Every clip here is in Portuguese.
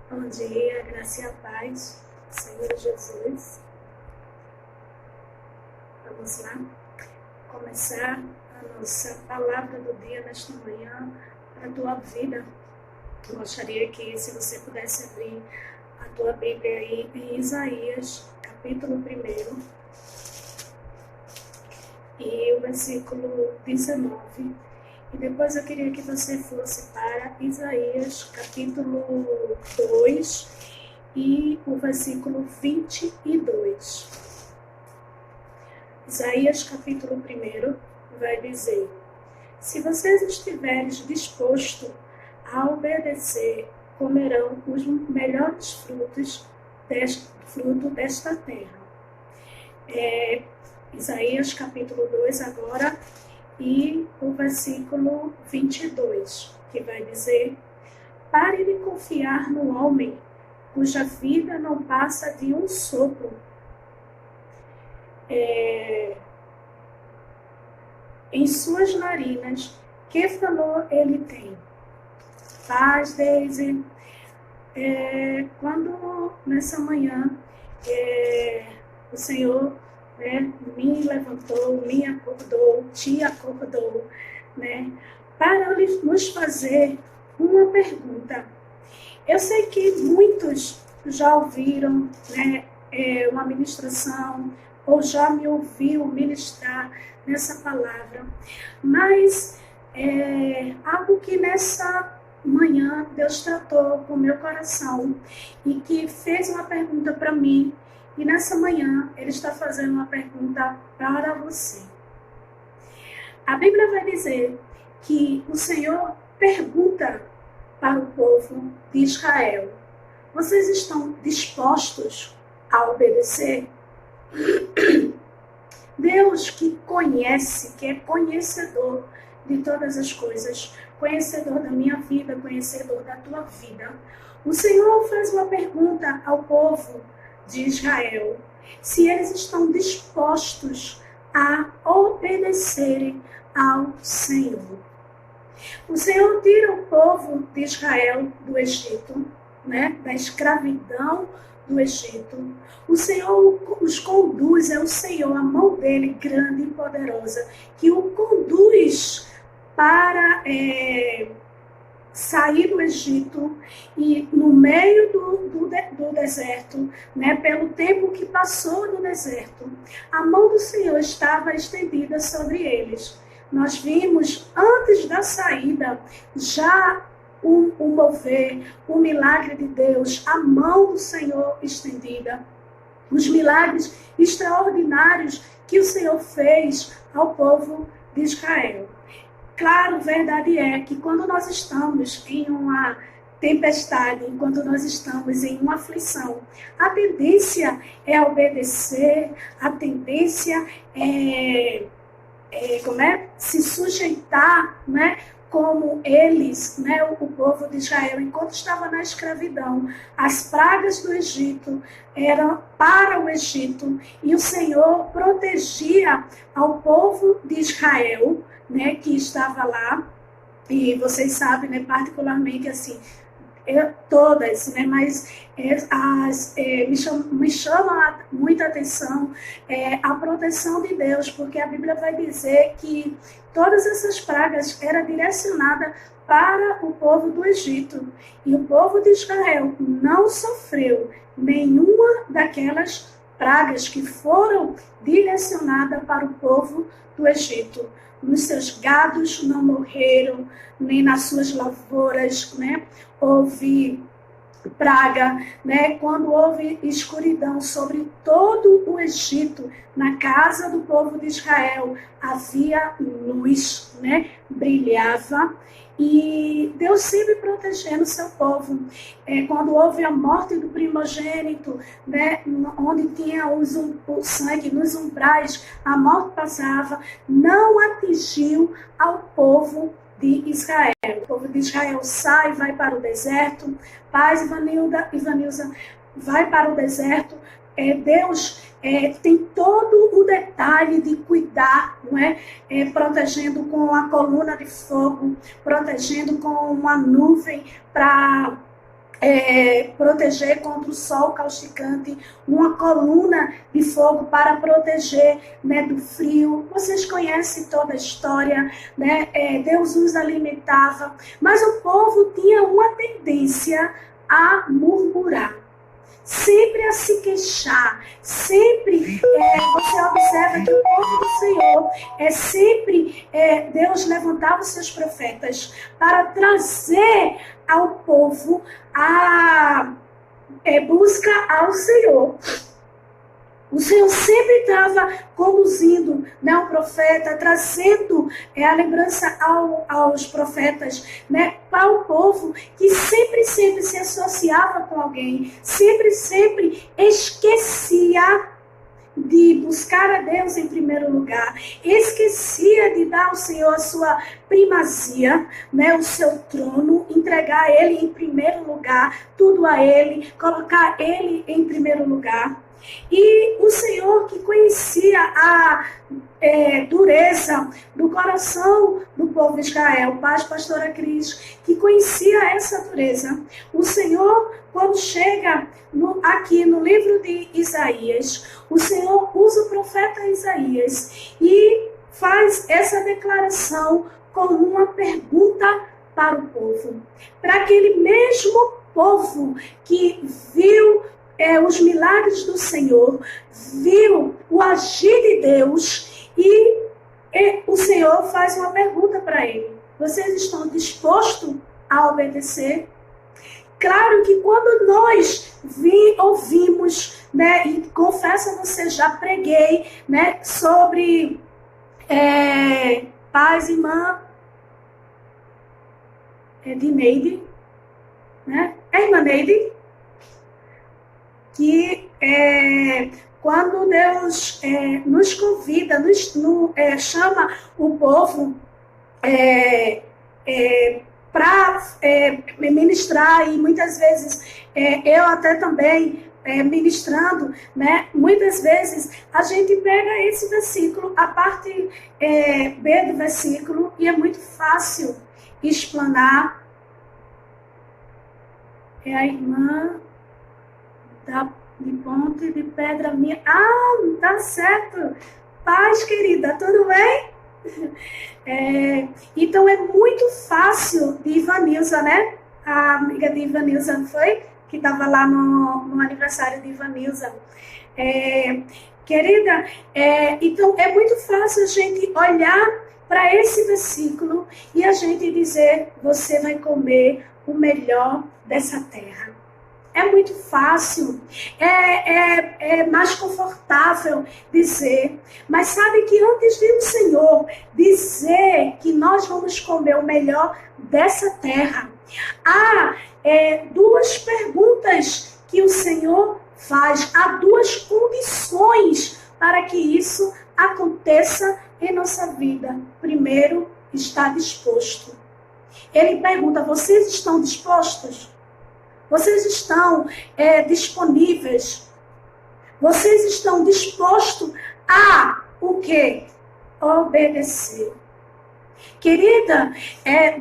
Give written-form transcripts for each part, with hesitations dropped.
Bom dia, graça e a paz, Senhor Jesus. Vamos lá começar a nossa palavra do dia nesta manhã para a tua vida. Eu gostaria que, se você pudesse abrir a tua Bíblia aí em Isaías, capítulo 1, e o versículo 19. E depois eu queria que você fosse para Isaías, capítulo 2, e o versículo 22. Isaías, capítulo 1, vai dizer: se vocês estiverem dispostos a obedecer, comerão os melhores frutos desta terra. Isaías, capítulo 2, agora, e o versículo 22, que vai dizer: pare de confiar no homem, cuja vida não passa de um sopro. Em suas narinas, que valor ele tem? Paz, Deise. Quando nessa manhã o Senhor me levantou, me acordou, te acordou, para nos fazer uma pergunta. Eu sei que muitos já ouviram uma ministração, ou já me ouviu ministrar nessa palavra, mas algo que nessa manhã Deus tratou com o meu coração e que fez uma pergunta para mim, e nessa manhã Ele está fazendo uma pergunta para você. A Bíblia vai dizer que o Senhor pergunta para o povo de Israel: vocês estão dispostos a obedecer? Deus, que conhece, que é conhecedor de todas as coisas, conhecedor da minha vida, conhecedor da tua vida, o Senhor faz uma pergunta ao povo de Israel: se eles estão dispostos a obedecerem ao Senhor. O Senhor tira o povo de Israel do Egito, da escravidão do Egito. O Senhor os conduz, é o Senhor, a mão dele grande e poderosa, que o conduz para sair do Egito, e no meio do deserto, pelo tempo que passou no deserto, a mão do Senhor estava estendida sobre eles. Nós vimos, antes da saída, já o mover, o milagre de Deus, a mão do Senhor estendida, os milagres extraordinários que o Senhor fez ao povo de Israel. Claro, verdade é que quando nós estamos em uma tempestade, enquanto nós estamos em uma aflição, a tendência é obedecer, a tendência é se sujeitar, como eles, o povo de Israel, enquanto estava na escravidão, as pragas do Egito eram para o Egito, e o Senhor protegia ao povo de Israel, que estava lá. E vocês sabem, particularmente assim, todas, mas me chama muita atenção a proteção de Deus, porque a Bíblia vai dizer que todas essas pragas eram direcionadas para o povo do Egito, e o povo de Israel não sofreu nenhuma daquelas pragas que foram direcionadas para o povo do Egito. Nos seus gados não morreram, nem nas suas lavouras, houve praga, quando houve escuridão sobre todo o Egito, na casa do povo de Israel havia luz, brilhava, e Deus sempre protegendo o seu povo. Quando houve a morte do primogênito, onde tinha o sangue nos umbrais, a morte passava, não atingiu ao povo de Israel. O povo de Israel sai, vai para o deserto. Paz, Ivanilza, vai para o deserto. Deus tem todo o detalhe de cuidar, protegendo com a coluna de fogo, protegendo com uma nuvem para proteger contra o sol causticante, uma coluna de fogo para proteger, né, do frio. Vocês conhecem toda a história, né? Deus nos alimentava, mas o povo tinha uma tendência a murmurar, sempre a se queixar, sempre você observa que o povo do Senhor sempre Deus levantava os seus profetas para trazer ao povo a busca ao Senhor. O Senhor sempre estava conduzindo, né, o profeta, trazendo a lembrança aos profetas, né, para o povo que sempre se associava com alguém, sempre esquecia de buscar a Deus em primeiro lugar, esquecia de dar ao Senhor a sua primazia, né, o seu trono, entregar a Ele em primeiro lugar, tudo a Ele, colocar Ele em primeiro lugar. E o Senhor, que conhecia a dureza do coração do povo de Israel, Paz, pastora Cris, que conhecia essa dureza, o Senhor, quando chega aqui no livro de Isaías, o Senhor usa o profeta Isaías e faz essa declaração com uma pergunta para o povo. Para aquele mesmo povo que viu os milagres do Senhor, viu o agir de Deus, e o Senhor faz uma pergunta para ele: vocês estão dispostos a obedecer? Claro que quando nós ouvimos, né, e confesso a você, já preguei, né, sobre paz, irmã de Neide, né? Irmã Neide, que quando Deus nos convida, chama o povo para ministrar, e muitas vezes eu até também ministrando, né? Muitas vezes a gente pega esse versículo, a parte B do versículo, e é muito fácil explanar. É a irmã de Ponte de Pedra minha. Ah, tá certo. Paz, querida, tudo bem? Então é muito fácil de Ivanilza, né? A amiga de Ivanilza, não foi? Que estava lá no aniversário de Ivanilza. Querida, então é muito fácil a gente olhar para esse versículo e a gente dizer: você vai comer o melhor dessa terra. É muito fácil, é mais confortável dizer, mas sabe que antes de o Senhor dizer que nós vamos comer o melhor dessa terra, há duas perguntas que o Senhor faz, há duas condições para que isso aconteça em nossa vida. Primeiro, estar disposto. Ele pergunta: vocês estão dispostos? Vocês estão disponíveis? Vocês estão dispostos a o quê? Obedecer. Querida,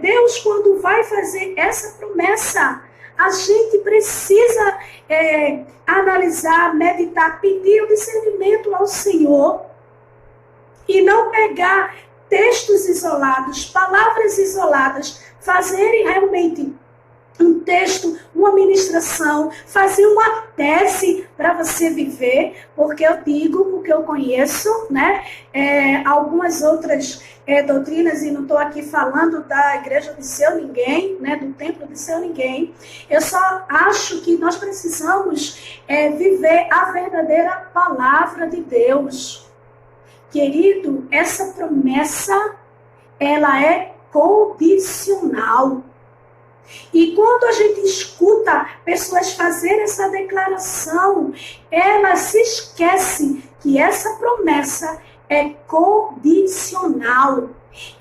Deus, quando vai fazer essa promessa, a gente precisa analisar, meditar, pedir o discernimento ao Senhor e não pegar textos isolados, palavras isoladas, fazerem realmente um texto, uma ministração, fazer uma tese para você viver, porque eu conheço, né, algumas outras doutrinas, e não estou aqui falando da igreja de seu ninguém, né, do templo de seu ninguém. Eu só acho que nós precisamos viver a verdadeira palavra de Deus. Querido, essa promessa, ela é condicional. E quando a gente escuta pessoas fazerem essa declaração, elas se esquecem que essa promessa é condicional.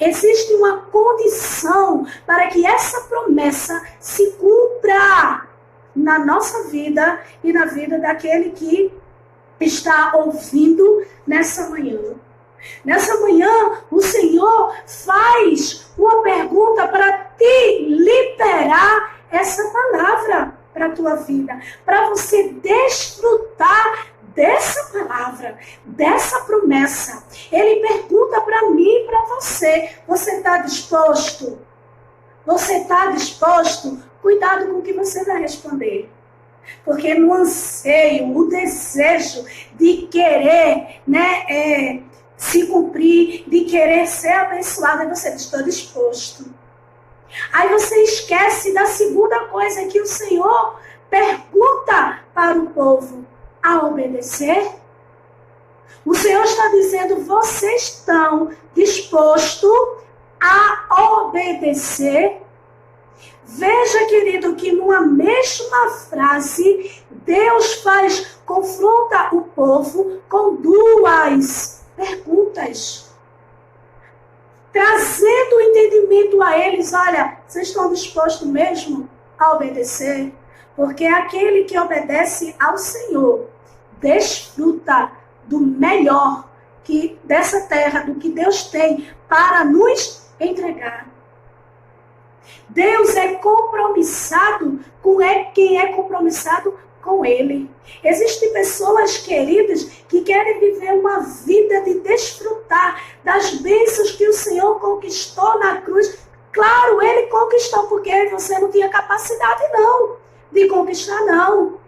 Existe uma condição para que essa promessa se cumpra na nossa vida e na vida daquele que está ouvindo nessa manhã. Nessa manhã, o Senhor faz uma pergunta para te liberar essa palavra. para a tua vida, para você desfrutar dessa palavra, dessa promessa. Ele pergunta para mim e para você: você está disposto? Você está disposto? Cuidado com o que você vai responder. Porque no anseio, o desejo de querer, se cumprir, de querer ser abençoado, você diz: estou disposto. Aí você esquece da segunda coisa que o Senhor pergunta para o povo: a obedecer? O Senhor está dizendo: vocês estão dispostos a obedecer? Veja, querido, que numa mesma frase, Deus confronta o povo com duas perguntas, trazendo o entendimento a eles: olha, vocês estão dispostos mesmo a obedecer? Porque aquele que obedece ao Senhor desfruta do melhor dessa terra, do que Deus tem para nos entregar. Deus é compromissado com quem é compromissado com Ele. Existem pessoas, queridas, que querem viver uma vida de desfrutar das bênçãos que o Senhor conquistou na cruz. Claro, Ele conquistou, porque você não tinha capacidade não de conquistar, não.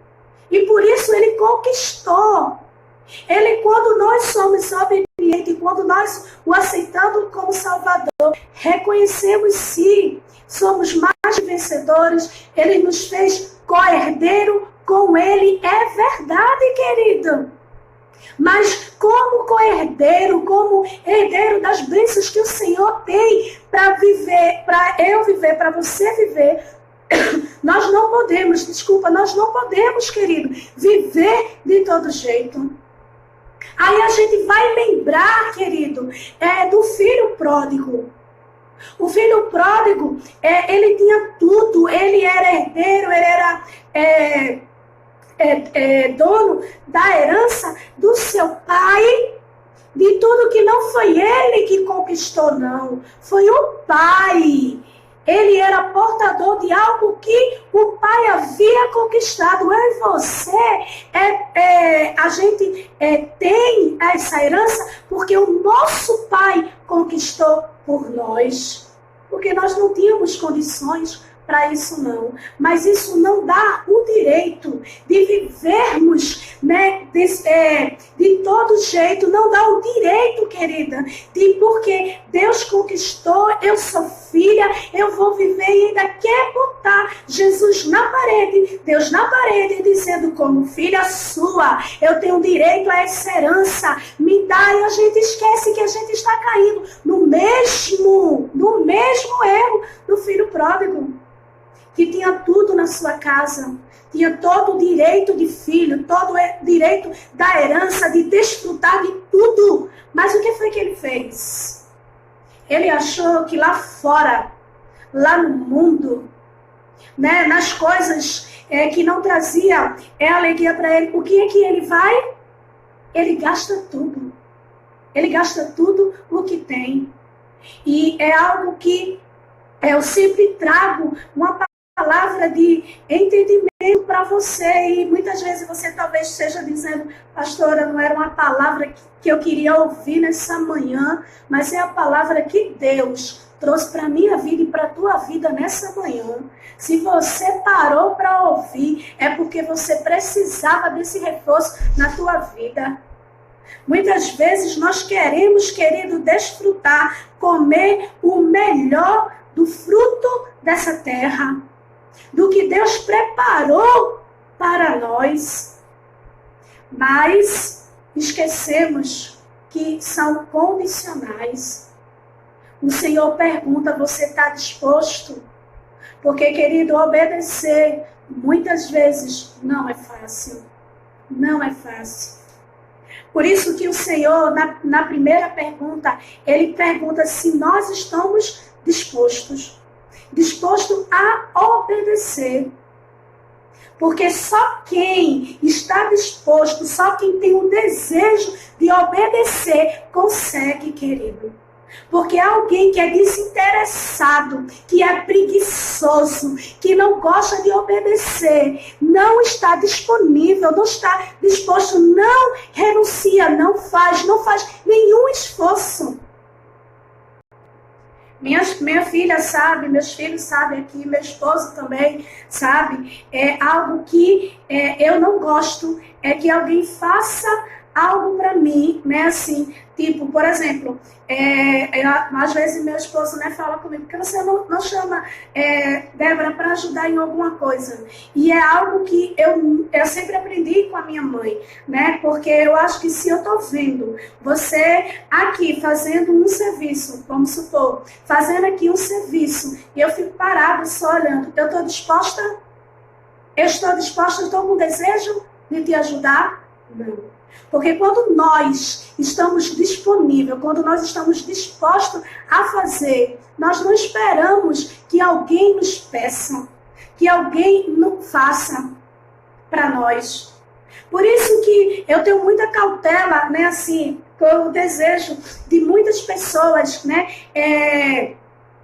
E por isso Ele conquistou. Ele, quando nós somos obedientes, quando nós o aceitamos como Salvador, reconhecemos sim, somos mais que vencedores, Ele nos fez co-herdeiro com Ele. É verdade, querido. Mas como co-herdeiro, como herdeiro das bênçãos que o Senhor tem para viver, para eu viver, para você viver, nós não podemos, querido, viver de todo jeito. Aí a gente vai lembrar, querido, do filho pródigo. O filho pródigo, ele tinha tudo, ele era herdeiro, ele era dono da herança do seu pai, de tudo que não foi ele que conquistou, não. Foi o pai. Ele era portador de algo que o pai havia conquistado. Eu e você, a gente tem essa herança porque o nosso pai conquistou por nós. Porque nós não tínhamos condições para isso, não. Mas isso não dá o direito de vivermos, de todo jeito. Não dá o direito, querida, porque Deus conquistou, eu sou filha, eu vou viver e ainda quer botar Jesus na parede, Deus na parede, dizendo: como filha sua, eu tenho direito a essa herança, me dá. E a gente esquece que a gente está caindo no mesmo erro do filho pródigo, que tinha tudo na sua casa, tinha todo o direito de filho, todo o direito da herança, de desfrutar de tudo. Mas o que foi que ele fez? Ele achou que lá fora, lá no mundo, nas coisas que não trazia alegria para ele, o que é que ele vai? Ele gasta tudo. Ele gasta tudo o que tem. E é algo que eu sempre trago uma palavra de entendimento para você, e muitas vezes você talvez esteja dizendo: pastora, não era uma palavra que eu queria ouvir nessa manhã, mas é a palavra que Deus trouxe para a minha vida e para a tua vida nessa manhã. Se você parou para ouvir, é porque você precisava desse reforço na tua vida. Muitas vezes nós queremos, querido, desfrutar, comer o melhor do fruto dessa terra, do que Deus preparou para nós. Mas esquecemos que são condicionais. O Senhor pergunta: você está disposto? Porque, querido, obedecer muitas vezes não é fácil. Não é fácil. Por isso que o Senhor, na primeira pergunta, Ele pergunta se nós estamos dispostos a obedecer. Porque só quem está disposto, só quem tem o desejo de obedecer, consegue, querido. Porque alguém que é desinteressado, que é preguiçoso, que não gosta de obedecer, não está disponível, não está disposto, não renuncia, não faz nenhum esforço. Minha filha sabe, meus filhos sabem aqui, meu esposo também sabe. É algo que eu não gosto, é que alguém faça algo para mim, né, assim, tipo, por exemplo, às vezes meu esposo, né, fala comigo, porque você não chama Débora para ajudar em alguma coisa, e é algo que eu sempre aprendi com a minha mãe, né, porque eu acho que se eu tô vendo você aqui fazendo um serviço, vamos supor, fazendo aqui um serviço, e eu fico parada só olhando, eu estou disposta, eu estou com desejo de te ajudar? Não. Porque quando nós estamos disponíveis, quando nós estamos dispostos a fazer, nós não esperamos que alguém nos peça, que alguém não faça para nós. Por isso que eu tenho muita cautela, né, assim, com o desejo de muitas pessoas, né,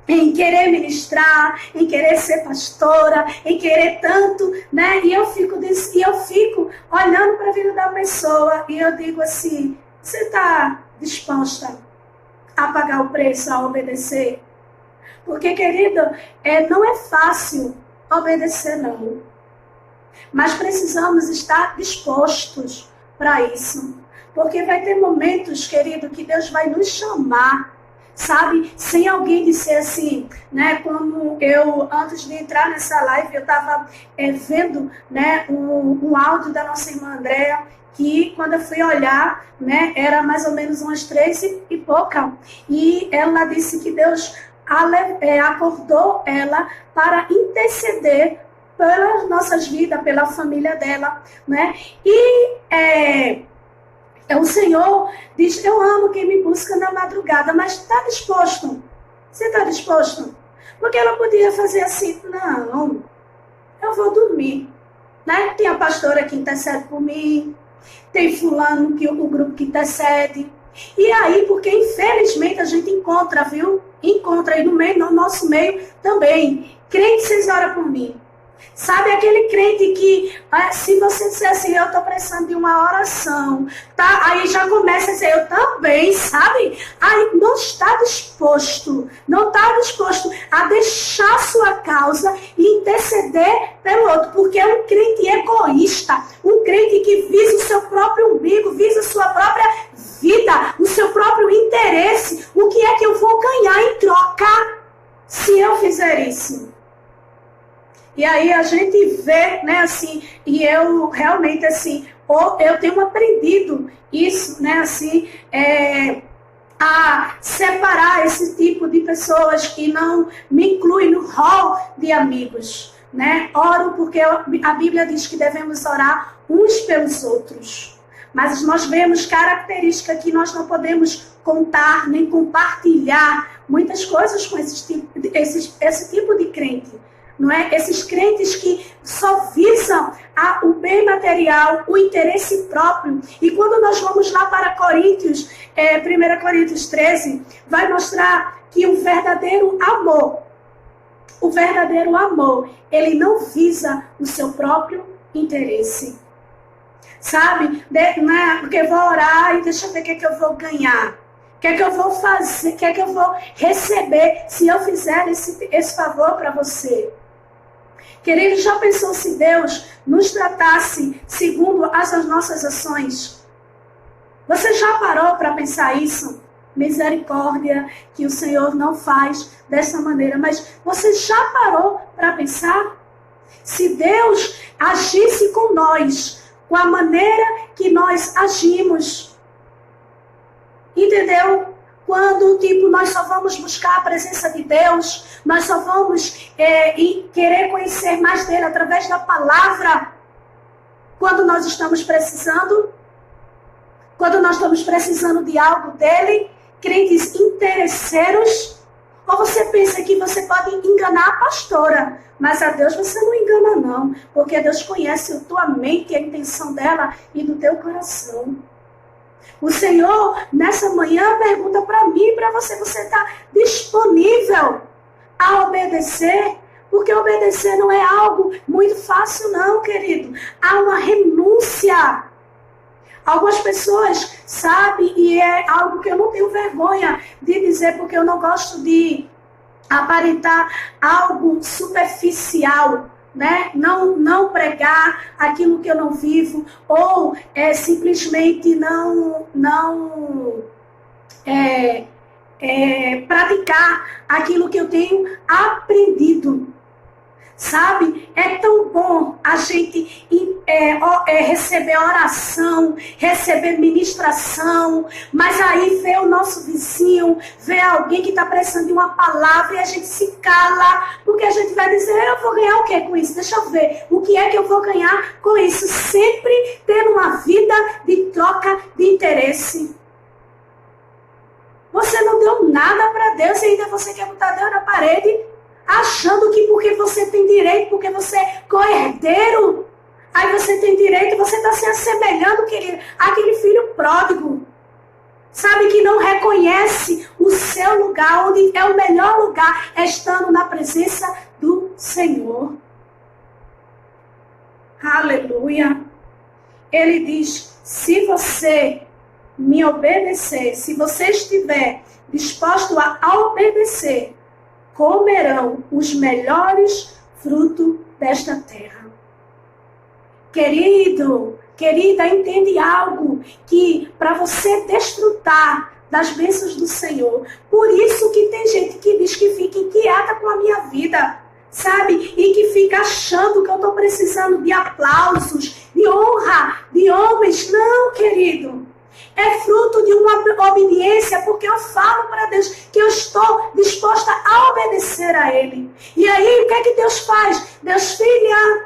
em querer ministrar, em querer ser pastora, em querer tanto, né? E eu fico olhando para a vida da pessoa e eu digo assim, você está disposta a pagar o preço, a obedecer? Porque, querido, não é fácil obedecer, não. Mas precisamos estar dispostos para isso. Porque vai ter momentos, querido, que Deus vai nos chamar, sabe, sem alguém dizer assim, né, como eu, antes de entrar nessa live, eu estava vendo, né, um áudio da nossa irmã Andréa, que quando eu fui olhar, né, era mais ou menos umas 3 e pouca, e ela disse que Deus acordou ela para interceder pelas nossas vidas, pela família dela, né, e o Senhor diz, eu amo quem me busca na madrugada, mas está disposto? Você está disposto? Porque ela podia fazer assim, não, eu vou dormir. Né? Tem a pastora que intercede por mim, tem fulano, o grupo que intercede. E aí, porque infelizmente a gente encontra, viu? Encontra aí no nosso meio também. Crente, vocês oram por mim. Sabe aquele crente que, se você disser assim, eu estou precisando de uma oração, tá? Aí já começa a dizer, eu também, sabe? Aí não está disposto a deixar sua causa e interceder pelo outro, porque é um crente egoísta, um crente que visa o seu próprio umbigo, visa a sua própria vida, o seu próprio interesse. O que é que eu vou ganhar em troca se eu fizer isso? E aí a gente vê, né, assim, e eu realmente, assim, eu tenho aprendido isso, né, assim, a separar esse tipo de pessoas que não me incluem no hall de amigos, né? Oro porque a Bíblia diz que devemos orar uns pelos outros. Mas nós vemos características que nós não podemos contar, nem compartilhar muitas coisas com esse tipo de crente. Não é? Esses crentes que só visam o bem material, o interesse próprio. E quando nós vamos lá para Coríntios, 1 Coríntios 13, vai mostrar que o verdadeiro amor, ele não visa o seu próprio interesse. Sabe? Porque eu vou orar e deixa eu ver o que é que eu vou ganhar. O que é que eu vou fazer? O que é que eu vou receber se eu fizer esse favor para você? Querido, já pensou se Deus nos tratasse segundo as nossas ações? Você já parou para pensar isso? Misericórdia, que o Senhor não faz dessa maneira. Mas você já parou para pensar? Se Deus agisse com nós, com a maneira que nós agimos, entendeu? Quando, nós só vamos buscar a presença de Deus, nós só vamos querer conhecer mais dele através da palavra, quando nós estamos precisando de algo dele, crentes interesseiros, ou você pensa que você pode enganar a pastora, mas a Deus você não engana não, porque Deus conhece a tua mente, a intenção dela e do teu coração. O Senhor, nessa manhã, pergunta para mim e para você: você está disponível a obedecer? Porque obedecer não é algo muito fácil não, querido. Há uma renúncia. Algumas pessoas sabem, e é algo que eu não tenho vergonha de dizer, porque eu não gosto de aparentar algo superficial, né? Não pregar aquilo que eu não vivo, ou simplesmente não praticar aquilo que eu tenho aprendido. Sabe? É tão bom a gente receber oração, receber ministração, mas aí vê o nosso vizinho, vê alguém que está precisando de uma palavra e a gente se cala, porque a gente vai dizer: eu vou ganhar o que com isso? Deixa eu ver, o que é que eu vou ganhar com isso? Sempre tendo uma vida de troca de interesse. Você não deu nada para Deus e ainda você quer botar Deus na parede, achando que porque você tem direito, porque você é co-herdeiro, aí você tem direito, você está se assemelhando, querido, àquele filho pródigo, sabe, que não reconhece o seu lugar, onde é o melhor lugar, estando na presença do Senhor. Aleluia. Ele diz: se você me obedecer, se você estiver disposto a obedecer, comerão os melhores frutos desta terra. Querido, querida, entende algo, que para você desfrutar das bênçãos do Senhor, por isso que tem gente que diz que fica inquieta com a minha vida, sabe? E que fica achando que eu estou precisando de aplausos, de honra, de homens. Não, querido. É fruto de uma obediência, porque eu falo para Deus que eu estou disposta a obedecer a Ele. E aí, o que é que Deus faz? Deus: filha,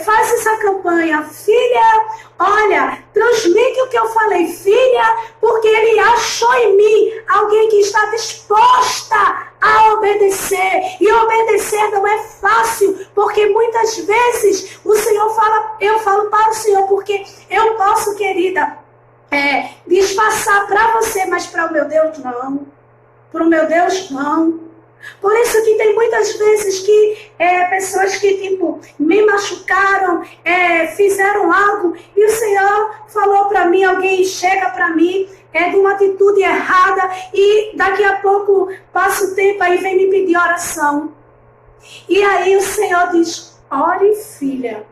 faz essa campanha. Filha, olha, transmite o que eu falei. Filha, porque Ele achou em mim alguém que está disposta a obedecer. E obedecer não é fácil, porque muitas vezes o Senhor fala, eu falo para o Senhor, porque eu posso, querida, disfarçar para você, mas para o meu Deus não. Para o meu Deus não. Por isso que tem muitas vezes que pessoas que tipo me machucaram, fizeram algo, e o Senhor falou para mim, alguém chega para mim de uma atitude errada, e daqui a pouco passa o tempo, aí vem me pedir oração. E aí o Senhor diz: ore, filha.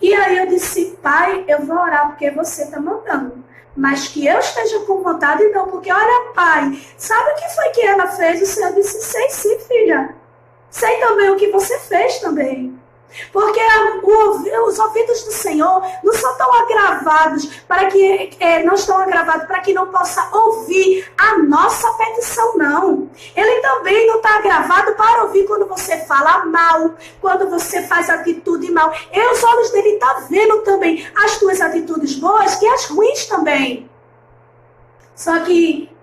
E aí eu disse: pai, eu vou orar porque você está mandando. Mas que eu esteja com vontade, não. Porque, olha, pai, sabe o que foi que ela fez? O Senhor disse: sei sim, filha. Sei também o que você fez também. Porque os ouvidos do Senhor não são tão agravados para que não estão agravados para que não possa ouvir a nossa petição, não. Ele também não está agravado para ouvir quando você fala mal, quando você faz atitude mal. E os olhos dele estão vendo também as tuas atitudes boas e as ruins também. Só que,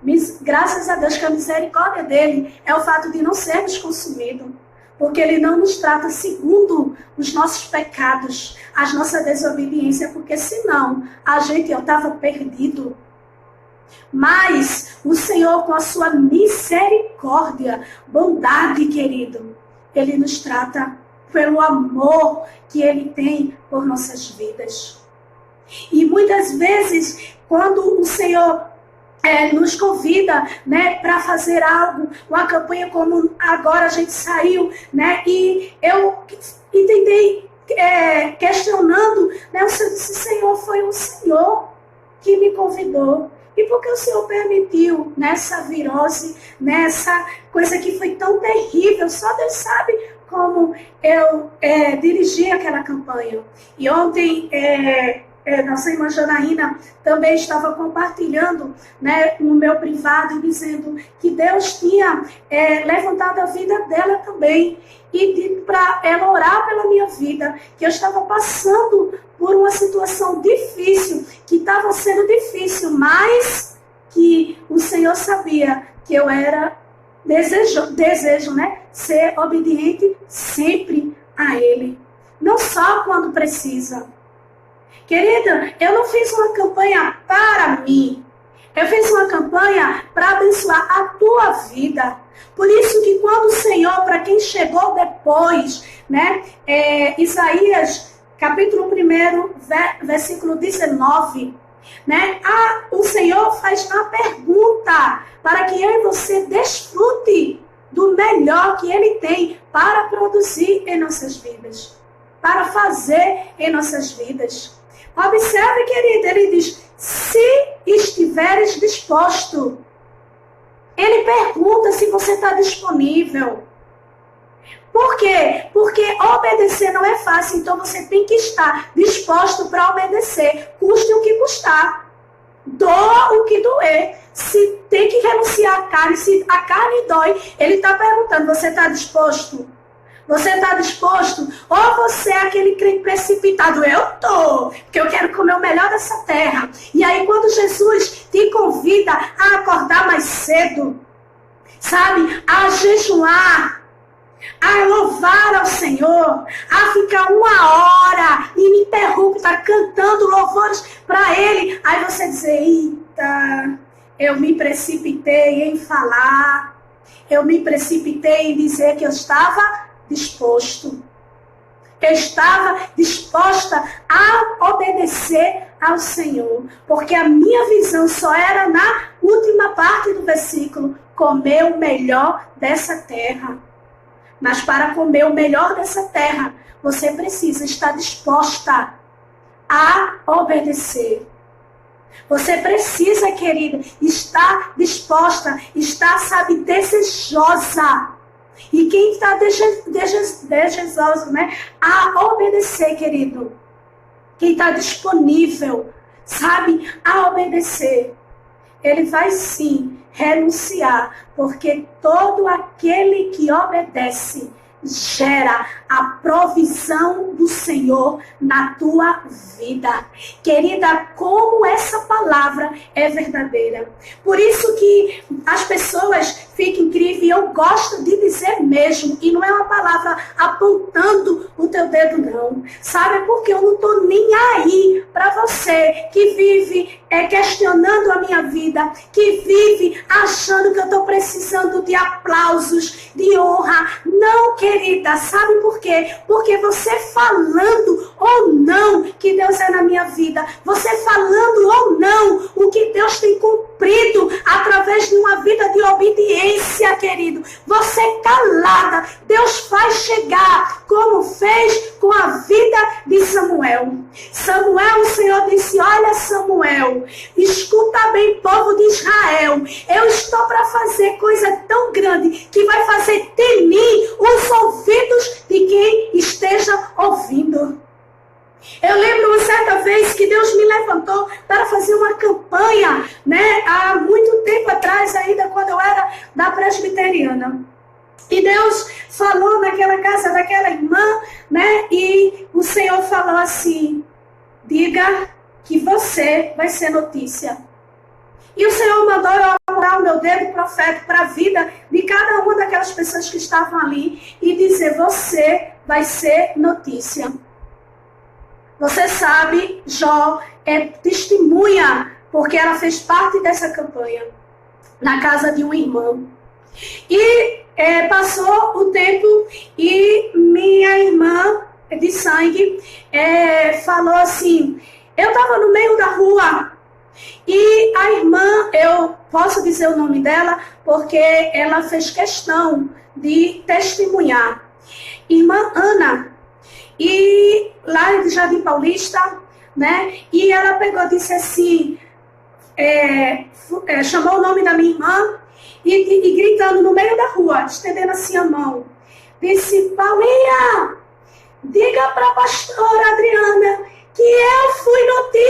graças a Deus, que a misericórdia dele é o fato de não sermos consumidos. Porque Ele não nos trata segundo os nossos pecados, as nossas desobediências, porque senão eu estava perdido. Mas o Senhor, com a sua misericórdia, bondade, querido, Ele nos trata pelo amor que Ele tem por nossas vidas. E muitas vezes, quando o Senhor nos convida, né, para fazer algo, uma campanha como agora a gente saiu, né, e eu entendi, questionando, né, eu disse: Senhor, foi o Senhor que me convidou. E por que o Senhor permitiu nessa virose, nessa coisa que foi tão terrível? Só Deus sabe como eu dirigi aquela campanha. E ontem nossa irmã Janaína também estava compartilhando, né, no meu privado, dizendo que Deus tinha levantado a vida dela também, e dito para ela orar pela minha vida, que eu estava passando por uma situação difícil, que estava sendo difícil, mas que o Senhor sabia que eu era desejo, né, ser obediente sempre a Ele, não só quando precisa. Querida, eu não fiz uma campanha para mim. Eu fiz uma campanha para abençoar a tua vida. Por isso que quando o Senhor, para quem chegou depois, né, Isaías, capítulo 1, versículo 19, né, o Senhor faz uma pergunta para que eu e você desfrute do melhor que Ele tem para produzir em nossas vidas, para fazer em nossas vidas. Observe, querido, ele diz, se estiveres disposto. Ele pergunta se você está disponível. Por quê? Porque obedecer não é fácil, então você tem que estar disposto para obedecer, custe o que custar. Doa o que doer. Se tem que renunciar à carne, se a carne dói, ele está perguntando, você está disposto? Você está disposto? Ou você é aquele crente precipitado? Eu estou, porque eu quero comer o melhor dessa terra. E aí quando Jesus te convida a acordar mais cedo, sabe? A jejuar, a louvar ao Senhor, a ficar 1 hora ininterrupta cantando louvores para Ele. Aí você diz, eita, eu me precipitei em falar, eu me precipitei em dizer que eu estava disposto. Eu estava disposta a obedecer ao Senhor, porque a minha visão só era na última parte do versículo, comer o melhor dessa terra. Mas para comer o melhor dessa terra, você precisa estar disposta a obedecer. Você precisa, querida, estar disposta, estar, sabe, desejosa. E quem está desejoso, né, a obedecer, querido? Quem está disponível, sabe, a obedecer, ele vai sim renunciar, porque todo aquele que obedece gera a provisão do Senhor na tua vida. Querida, como essa palavra é verdadeira. Por isso que as pessoas ficam incríveis, e eu gosto de dizer mesmo, e não é uma palavra apontando o teu dedo não, sabe, porque eu não estou nem aí para você que vive questionando a minha vida, que vive achando que eu estou precisando de aplausos, de honra. Não, querida, sabe por quê? Porque você falando ou não que Deus é na minha vida, você falando ou não o que Deus tem cumprido através de uma vida de obediência, querido, você calada, Deus faz chegar, como fez com a vida de Samuel. Samuel, o Senhor disse, olha Samuel, escuta bem, povo de Israel, eu estou para fazer coisa tão grande que vai fazer tremer os ouvidos de quem esteja ouvindo. Eu lembro uma certa vez que Deus me levantou para fazer uma campanha, né, há muito tempo atrás, ainda quando eu era da presbiteriana. E Deus falou naquela casa daquela irmã, né, e o Senhor falou assim, diga que você vai ser notícia. E o Senhor mandou eu apontar o meu dedo profético para a vida de cada uma daquelas pessoas que estavam ali e dizer, você vai ser notícia. Você sabe, Jó é testemunha, porque ela fez parte dessa campanha, na casa de um irmão. E passou o tempo e minha irmã de sangue falou assim, eu estava no meio da rua e a irmã, eu posso dizer o nome dela, porque ela fez questão de testemunhar. Irmã Ana, e lá em Jardim Paulista, né? E ela pegou e disse assim, chamou o nome da minha irmã e gritando no meio da rua, estendendo assim a mão, disse, Paulinha, diga para a pastora Adriana que eu fui notícia.